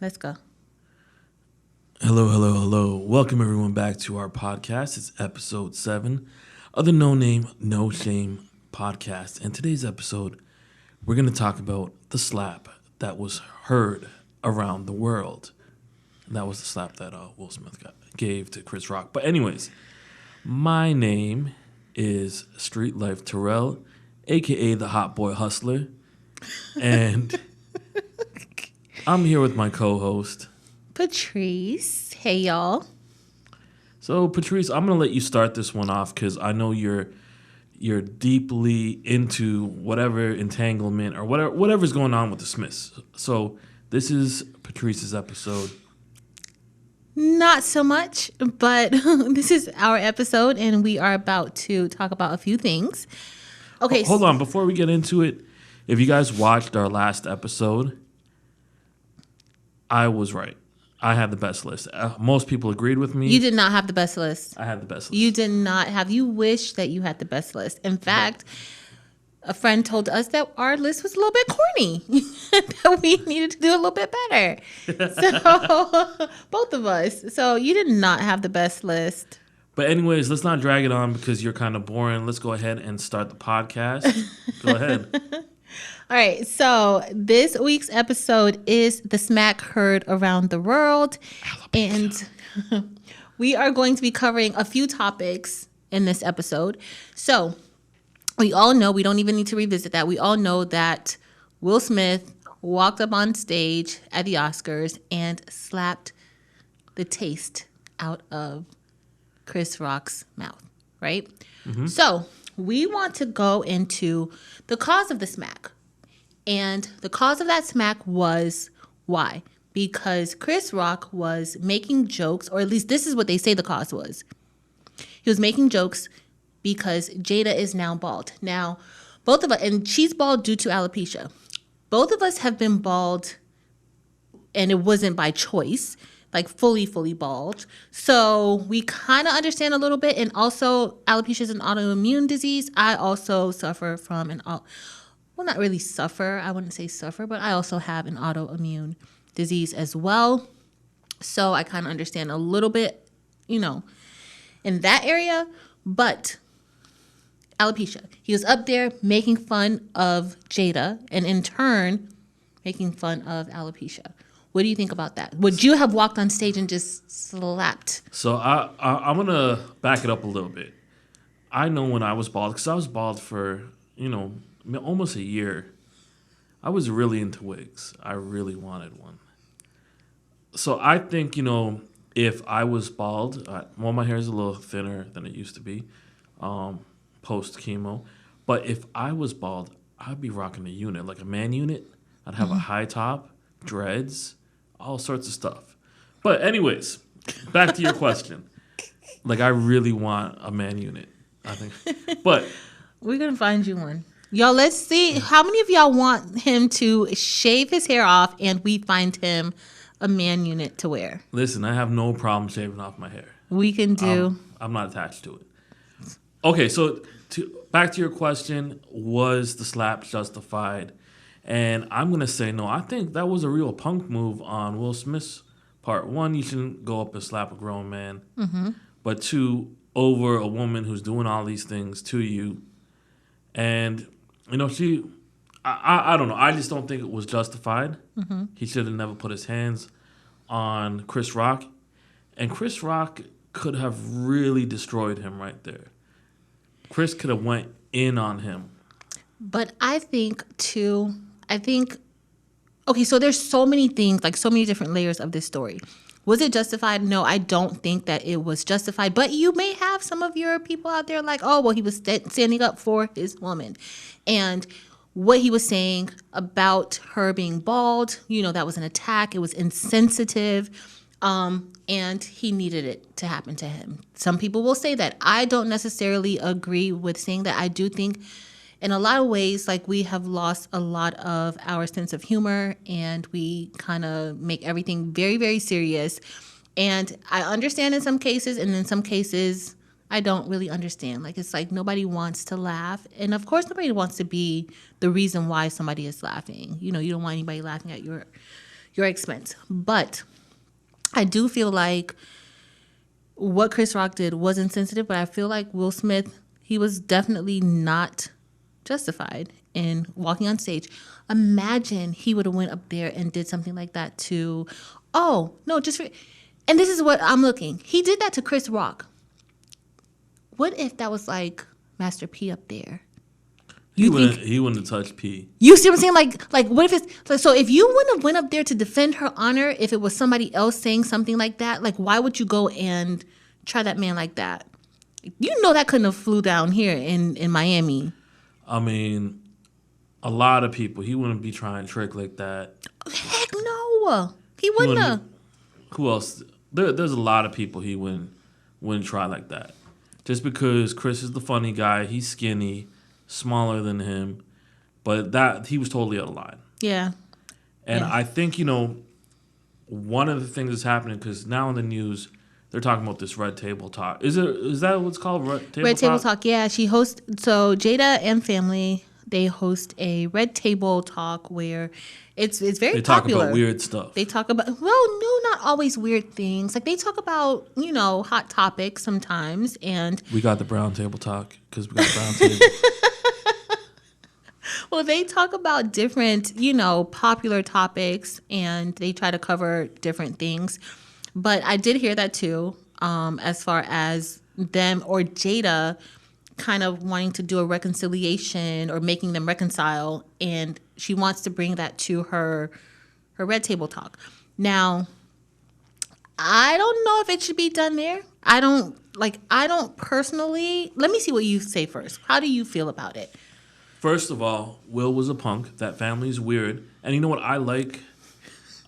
Let's go. Hello, hello, hello. Welcome everyone back to our podcast. It's episode 7 of the No Name, No Shame podcast. And today's episode, we're going to talk about the slap that was heard around the world. And that was the slap that Will Smith gave to Chris Rock. But anyways, my name is Street Life Terrell, a.k.a. the Hot Boy Hustler. And I'm here with my co-host, Patrice. Hey, y'all. So, Patrice, I'm going to let you start this one off because I know you're deeply into whatever entanglement or whatever's going on with the Smiths. So, this is Patrice's episode. Not so much, but this is our episode, and we are about to talk about a few things. Okay. Hold on. Before we get into it, if you guys watched our last episode, I was right. I had the best list. Most people agreed with me. You did not have the best list. I had the best list. You did not have. You wish that you had the best list. In fact, a friend told us that our list was a little bit corny, that we needed to do a little bit better. So, both of us. So, you did not have the best list. But anyways, let's not drag it on because you're kind of boring. Let's go ahead and start the podcast. Go ahead. All right, so this week's episode is the smack heard around the world. Alopecia. And we are going to be covering a few topics in this episode. So we all know, we don't even need to revisit that. We all know that Will Smith walked up on stage at the Oscars and slapped the taste out of Chris Rock's mouth, right? Mm-hmm. So we want to go into the cause of the smack. And the cause of that smack was why? Because Chris Rock was making jokes, or at least this is what they say the cause was. He was making jokes because Jada is now bald. Now, both of us, and she's bald due to alopecia. Both of us have been bald, and it wasn't by choice, like fully bald. So we kind of understand a little bit. And also, alopecia is an autoimmune disease. I also suffer from well, not really suffer. I wouldn't say suffer, but I also have an autoimmune disease as well. So I kind of understand a little bit, in that area. But alopecia, he was up there making fun of Jada and in turn making fun of alopecia. What do you think about that? Would you have walked on stage and just slapped? So I'm going to back it up a little bit. I know when I was bald, because I was bald for, almost a year. I was really into wigs. I really wanted one. So I think, if I was bald, my hair is a little thinner than it used to be post chemo. But if I was bald, I'd be rocking a unit, like a man unit. I'd have a high top, dreads, all sorts of stuff. But anyways, back to your question. Like, I really want a man unit, I think. But we're going to find you one. Y'all, let's see. How many of y'all want him to shave his hair off and we find him a man unit to wear? Listen, I have no problem shaving off my hair. We can do. I'm not attached to it. Okay, so back to your question, was the slap justified? And I'm going to say no. I think that was a real punk move on Will Smith's part. One, you shouldn't go up and slap a grown man. Mm-hmm. But two, over a woman who's doing all these things to you. And, I don't know. I just don't think it was justified. Mm-hmm. He should have never put his hands on Chris Rock. And Chris Rock could have really destroyed him right there. Chris could have went in on him. But I think, too, okay, so there's so many things, like so many different layers of this story. Was it justified? No, I don't think that it was justified. But you may have some of your people out there like, oh, well, he was standing up for his woman. And what he was saying about her being bald, that was an attack. It was insensitive. And he needed it to happen to him. Some people will say that. I don't necessarily agree with saying that. I do think in a lot of ways, like, we have lost a lot of our sense of humor and we kind of make everything very, very serious. And I understand in some cases, and in some cases, I don't really understand. Like, it's like nobody wants to laugh. And of course, nobody wants to be the reason why somebody is laughing. You don't want anybody laughing at your expense. But I do feel like what Chris Rock did was insensitive, but I feel like Will Smith, he was definitely not justified in walking on stage. Imagine he would have went up there and did something like that to, oh, no, just for, and this is what I'm looking. He did that to Chris Rock. What if that was like Master P up there? He wouldn't have touched P. You see what I'm saying? Like what if it's like, so if you wouldn't have went up there to defend her honor, if it was somebody else saying something like that, like why would you go and try that man like that? You know that couldn't have flew down here in Miami. I mean, a lot of people, he wouldn't be trying to trick like that. Heck no. He wouldn't have. Who else? There's a lot of people he wouldn't try like that. Just because Chris is the funny guy, he's skinny, smaller than him, but that he was totally out of line. Yeah. And I think, one of the things that's happening, because now in the news, they're talking about this Red Table Talk. Is that what's called, Red Table Talk? Red Table Talk, yeah. She hosts, so Jada and family, they host a Red Table Talk where it's very popular. They talk about weird stuff. They talk about, well, no, not always weird things. Like they talk about, hot topics sometimes. And we got the Brown Table Talk because we got the Brown Table. Well, they talk about different, popular topics, and they try to cover different things. But I did hear that too, as far as them or Jada kind of wanting to do a reconciliation or making them reconcile, and she wants to bring that to her Red Table Talk. Now, I don't know if it should be done there. I don't personally. Let me see what you say first. How do you feel about it? First of all, Will was a punk. That family's weird. And you know what I like?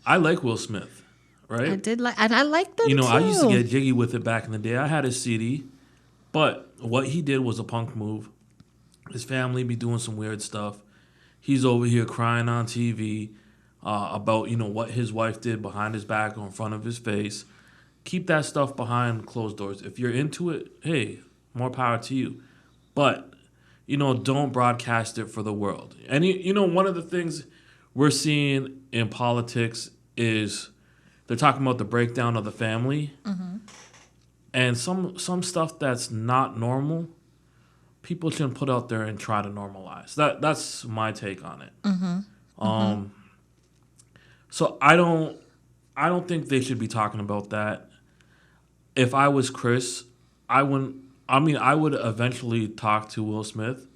I like Will Smith, right? And I like them too. I used to get jiggy with it back in the day. I had his CD. But what he did was a punk move. His family be doing some weird stuff. He's over here crying on TV about, what his wife did behind his back or in front of his face. Keep that stuff behind closed doors. If you're into it, hey, more power to you. But don't broadcast it for the world. And, one of the things we're seeing in politics is they're talking about the breakdown of the family. Mm-hmm. And some stuff that's not normal, people shouldn't put out there and try to normalize. That's my take on it. Mm-hmm. So I don't think they should be talking about that. If I was Chris, I would eventually talk to Will Smith,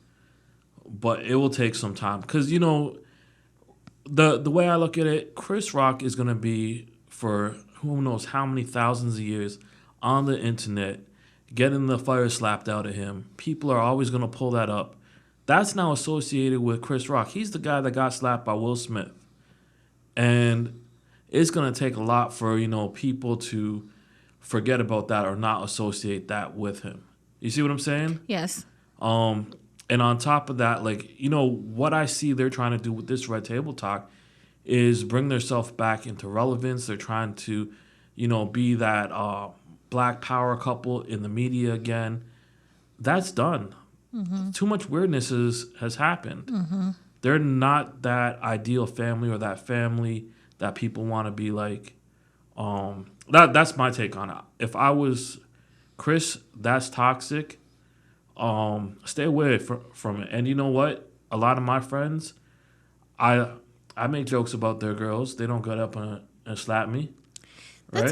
but it will take some time. Because, the way I look at it, Chris Rock is going to be, for who knows how many thousands of years, on the internet, getting the fire slapped out of him. People are always going to pull that up. That's now associated with Chris Rock. He's the guy that got slapped by Will Smith. And it's going to take a lot for, people to forget about that or not associate that with him. You see what I'm saying? Yes. And on top of that, what I see they're trying to do with this Red Table Talk is bring themselves back into relevance. They're trying to, be that black power couple in the media again. That's done. Mm-hmm. Too much weirdness has happened. Mm-hmm. They're not that ideal family or that family that people want to be like. That's my take on it. If I was Chris, that's toxic. Stay away from it. And you know what? A lot of my friends, I make jokes about their girls. They don't get up and slap me. Right?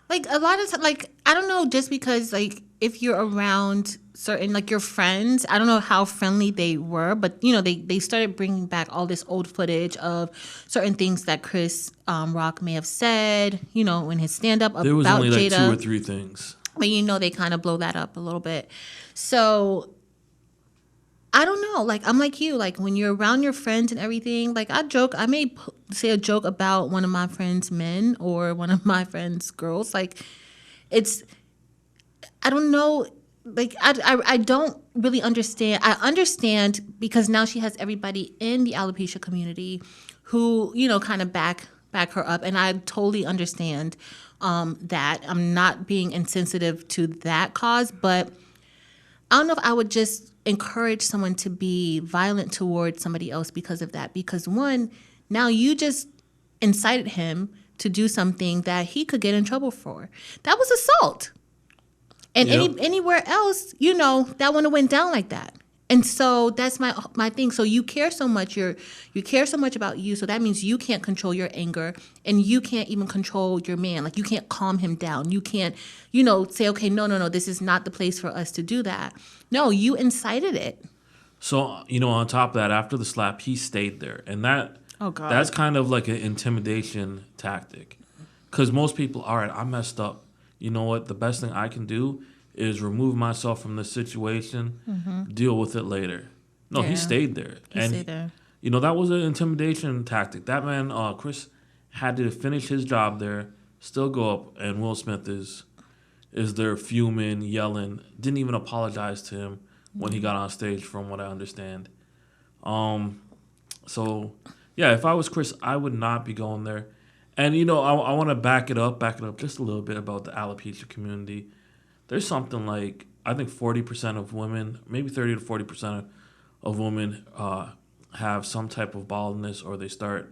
That's a lot of times, I don't know, just because, if you're around certain, your friends, I don't know how friendly they were, but, they started bringing back all this old footage of certain things that Chris Rock may have said, in his stand-up about Jada. There was only, 2 or 3 things. But, they kind of blow that up a little bit. So, I don't know. I'm like you. When you're around your friends and everything, I joke. I may say a joke about one of my friends' men or one of my friends' girls. It's, I don't know. I don't really understand. I understand because now she has everybody in the alopecia community who, kind of back her up. And I totally understand that. I'm not being insensitive to that cause, but I don't know if I would just encourage someone to be violent towards somebody else because of that. Because one, now you just incited him to do something that he could get in trouble for. That was assault. And anywhere else, that wouldn't have went down like that. And so that's my thing. So you care so much. You care so much about you. So that means you can't control your anger, and you can't even control your man. Like, you can't calm him down. You can't, say, okay, no, this is not the place for us to do that. No, you incited it. So, on top of that, after the slap, he stayed there. And oh God, that's kind of like an intimidation tactic. Because most people, all right, I messed up. You know what? The best thing I can do is remove myself from the situation, deal with it later. No, he stayed there. He stayed there. That was an intimidation tactic. That man, Chris, had to finish his job there, still go up, and Will Smith is there fuming, yelling, didn't even apologize to him when he got on stage, from what I understand. So, yeah, if I was Chris, I would not be going there. And, I want to back it up just a little bit about the alopecia community. There's something like, I think 40% of women, maybe 30 to 40% of women have some type of baldness, or they start,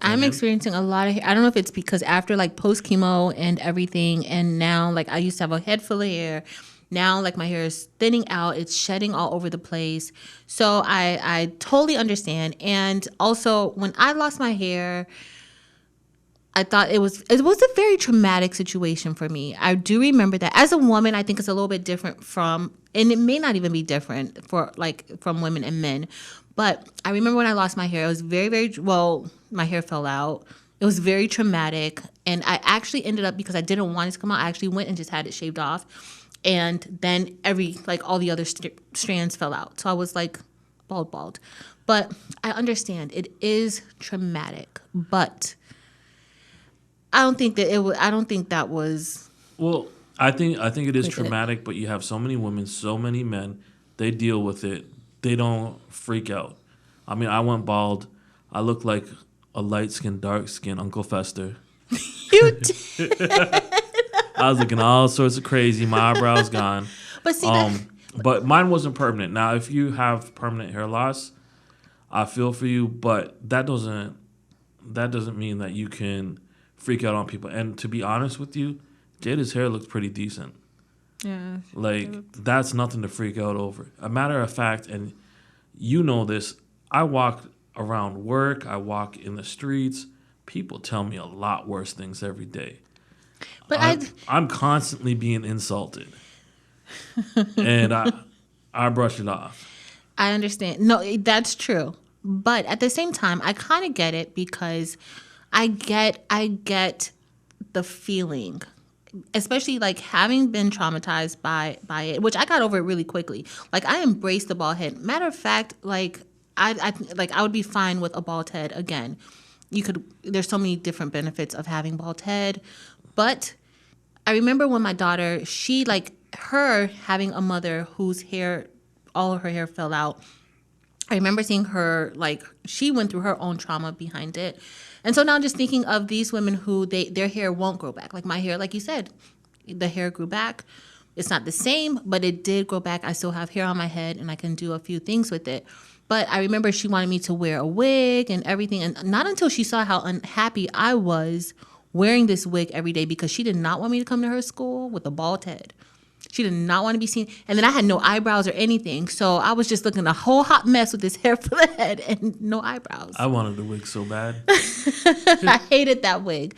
I'm experiencing a lot of, I don't know if it's because after like post chemo and everything, and now like I used to have a head full of hair. Now like my hair is thinning out, it's shedding all over the place. So I totally understand. And also when I lost my hair, I thought it was a very traumatic situation for me. I do remember that. As a woman, I think it's a little bit different and it may not even be different from women and men. But I remember when I lost my hair, it was very, very, my hair fell out. It was very traumatic. And I actually ended up, because I didn't want it to come out, I actually went and just had it shaved off. And then all the other strands fell out. So I was like bald. But I understand it is traumatic, but I don't think that was. Well, I think it is traumatic, but you have so many women, so many men, they deal with it. They don't freak out. I mean, I went bald. I look like a light-skinned, dark-skinned Uncle Fester. You did. I was looking all sorts of crazy. My eyebrows gone. But see, but mine wasn't permanent. Now, if you have permanent hair loss, I feel for you, but that doesn't mean that you can freak out on people. And to be honest with you, Jada's hair looks pretty decent. Yeah. That's nothing to freak out over. A matter of fact, and you know this, I walk around work, I walk in the streets, people tell me a lot worse things every day. But I'm constantly being insulted. And I brush it off. I understand. No, that's true. But at the same time, I kind of get it, because I get the feeling, especially like having been traumatized by it, which I got over it really quickly. Like, I embraced the bald head. Matter of fact, like I would be fine with a bald head again. There's so many different benefits of having bald head, but I remember when my daughter, her having a mother whose hair, all of her hair fell out. I remember seeing her, she went through her own trauma behind it. And so now I'm just thinking of these women who their hair won't grow back. Like my hair, like you said, the hair grew back. It's not the same, but it did grow back. I still have hair on my head, and I can do a few things with it. But I remember she wanted me to wear a wig and everything. And not until she saw how unhappy I was wearing this wig every day, because she did not want me to come to her school with a bald head. She did not want to be seen. And then I had no eyebrows or anything. So I was just looking a whole hot mess with this hair for the head and no eyebrows. I wanted the wig so bad. I hated that wig.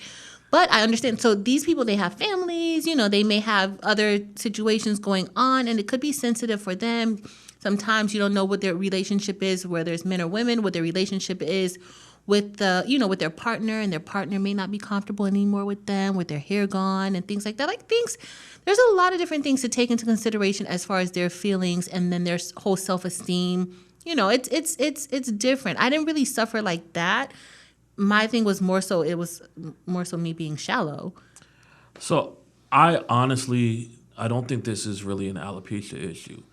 But I understand. So these people, they have families, they may have other situations going on, and it could be sensitive for them. Sometimes you don't know what their relationship is, whether it's men or women, what their relationship is with with their partner, and their partner may not be comfortable anymore with them, with their hair gone and things like that. There's a lot of different things to take into consideration as far as their feelings, and then their whole self-esteem. It's different. I didn't really suffer like that. My thing was more so me being shallow. So I don't think this is really an alopecia issue.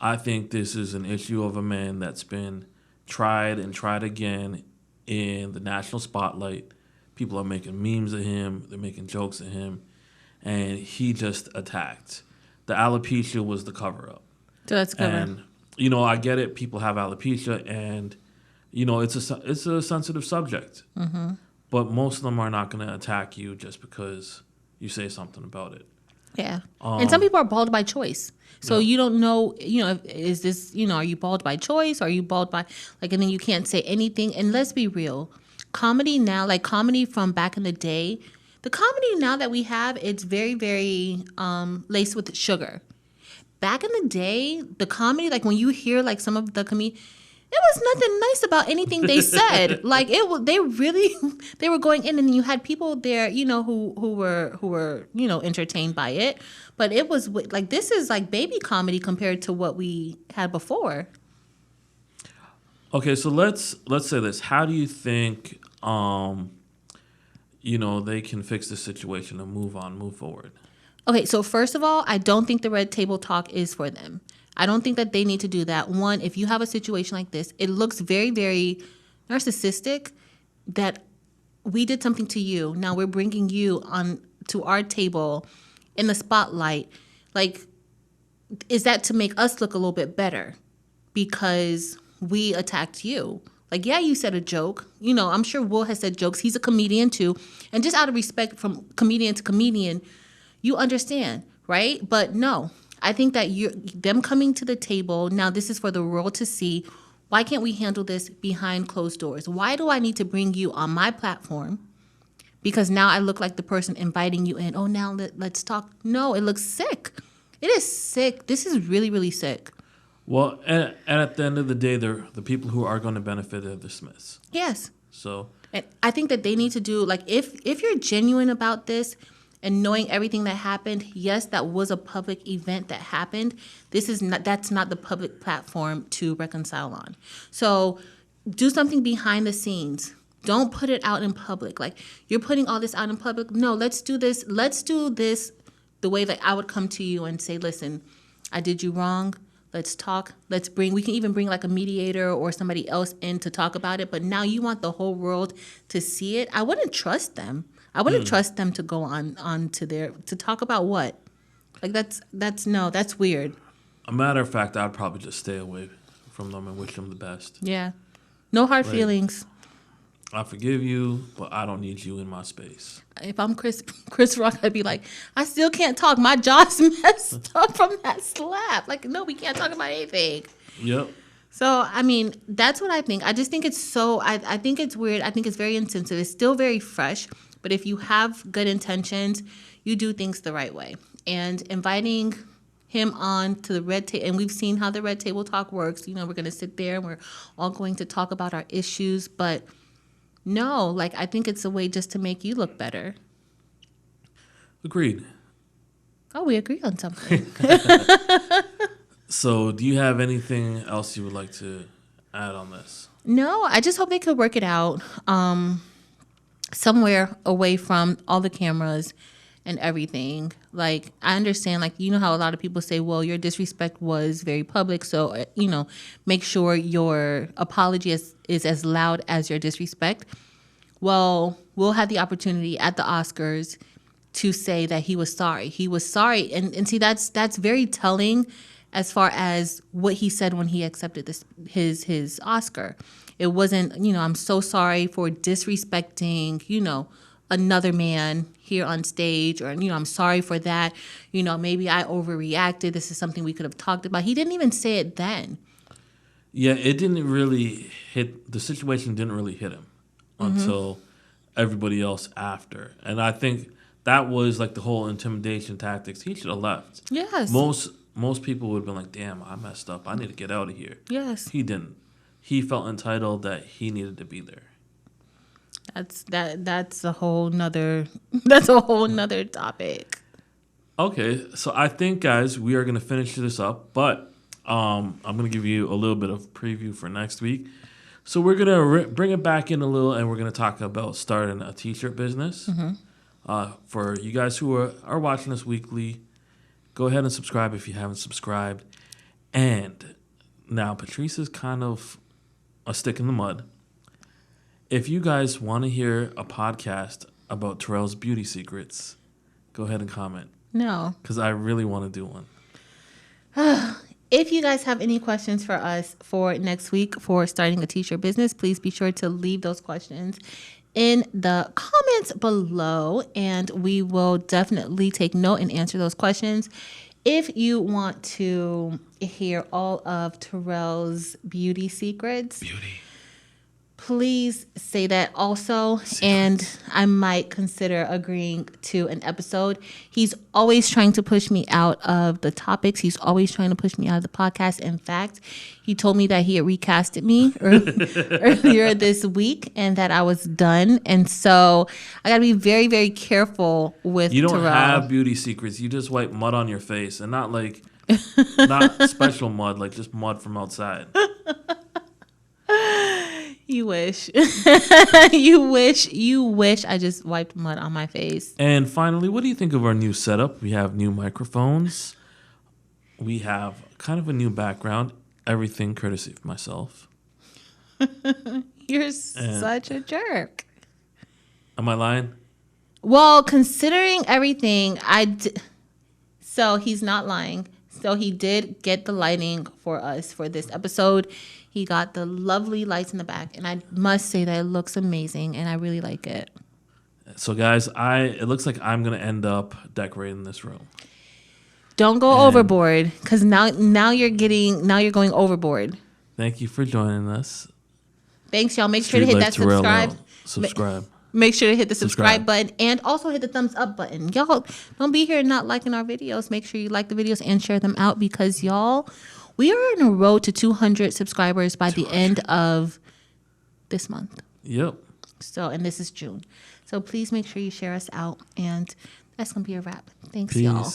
I think this is an issue of a man that's been tried and tried again in the national spotlight. People are making memes of him. They're making jokes of him. And he just attacked. The alopecia was the cover-up. So that's cover. And, I get it. People have alopecia, and, it's a sensitive subject. Mm-hmm. but most of them are not going to attack you just because you say something about it. Yeah. And some people are bald by choice. So Yeah. you don't know, is this, are you bald by choice? Or are you bald by, and then you can't say anything. And let's be real. Comedy now, like comedy from back in the day, the comedy now that we have, it's very, very laced with sugar. Back in the day, the comedy, like when you hear like some of the it was nothing nice about anything they said. Like they were going in, and you had people there, who were entertained by it. But it was like, this is like baby comedy compared to what we had before. Okay, so let's say this. How do you think they can fix the situation and move forward? Okay, so first of all, I don't think the red table talk is for them. I don't think that they need to do that. One, if you have a situation like this, it looks very, very narcissistic that we did something to you. Now we're bringing you on to our table in the spotlight. Like, is that to make us look a little bit better because we attacked you? Like, yeah, you said a joke. I'm sure Will has said jokes. He's a comedian too. And just out of respect from comedian to comedian, you understand, right? But no. I think that them coming to the table, now this is for the world to see. Why can't we handle this behind closed doors? Why do I need to bring you on my platform? Because now I look like the person inviting you in. Oh, now let's talk. No, it looks sick. It is sick. This is really, really sick. Well, and at the end of the day, the people who are going to benefit are the Smiths. Yes. So, and I think that they need to do, like, if you're genuine about this, and knowing everything that happened, yes, that was a public event that happened. That's not the public platform to reconcile on. So do something behind the scenes. Don't put it out in public. Like, you're putting all this out in public. No, let's do this. Let's do this the way that I would come to you and say, listen, I did you wrong. Let's talk. We can even bring like a mediator or somebody else in to talk about it. But now you want the whole world to see it. I wouldn't trust them. I wouldn't trust them to go on to talk about what? Like, that's weird. a matter of fact, I'd probably just stay away from them and wish them the best. Yeah. No hard feelings. I forgive you, but I don't need you in my space. If I'm Chris Rock, I'd be like, I still can't talk. My jaw's messed up from that slap. Like, no, we can't talk about anything. Yep. So, I mean, that's what I think. I just think it's I think it's weird. I think it's very insensitive. It's still very fresh. But if you have good intentions, you do things the right way. And inviting him on to the red table, and we've seen how the red table talk works. You know, we're going to sit there and we're all going to talk about our issues. But no, like, I think it's a way just to make you look better. Agreed. Oh, we agree on something. So, do you have anything else you would like to add on this? No, I just hope they could work it out somewhere away from all the cameras and everything. Like, I understand, like, you know how a lot of people say, well, your disrespect was very public, so, you know, make sure your apology is as loud as your disrespect. Well, we'll have the opportunity at the Oscars to say that he was sorry. He was sorry. And see, that's very telling as far as what he said when he accepted his Oscar. It wasn't, you know, I'm so sorry for disrespecting, you know, another man here on stage, or, you know, I'm sorry for that. You know, maybe I overreacted. This is something we could have talked about. He didn't even say it then. Yeah, it didn't really hit, the situation didn't really hit him until everybody else after. And I think that was like the whole intimidation tactics. He should have left. Yes. Most people would have been like, damn, I messed up. I need to get out of here. Yes. He didn't. He felt entitled that he needed to be there. That's a whole nother topic. Okay, so I think, guys, we are going to finish this up, but I'm going to give you a little bit of preview for next week. So we're going to bring it back in a little, and we're going to talk about starting a t-shirt business. For you guys who are watching us weekly, go ahead and subscribe if you haven't subscribed. And now Patrice is kind of a stick in the mud. If you guys want to hear a podcast about Terrell's beauty secrets, go ahead and comment. No. Because I really want to do one. If you guys have any questions for us for next week for starting a t-shirt business, please be sure to leave those questions in the comments below, and we will definitely take note and answer those questions. If you want to hear all of Terrell's beauty secrets, please say that also. And I might consider agreeing to an episode. He's always trying to push me out of the topics. He's always trying to push me out of the podcast. In fact, he told me that he had recasted me earlier this week and that I was done. And so I got to be very, very careful with You don't Terrell. have beauty secrets. You just wipe mud on your face, and not not special mud, like just mud from outside. You wish. You wish I just wiped mud on my face. And finally, what do you think of our new setup? We have new microphones. We have kind of a new background. Everything courtesy of myself. You're such a jerk. Am I lying? Well, considering everything, so he's not lying. So he did get the lighting for us for this episode. He got the lovely lights in the back, and I must say that it looks amazing, and I really like it. So, guys, it looks like I'm gonna end up decorating this room. Don't go overboard, because now you're going overboard. Thank you for joining us. Thanks, y'all. Make sure to hit that subscribe. Make sure to hit the subscribe button and also hit the thumbs up button. Y'all, don't be here not liking our videos. Make sure you like the videos and share them out, because y'all, we are on a road to 200 subscribers by the end of this month. Yep. So, and this is June. So please make sure you share us out. And that's going to be a wrap. Thanks, Peace. y'all.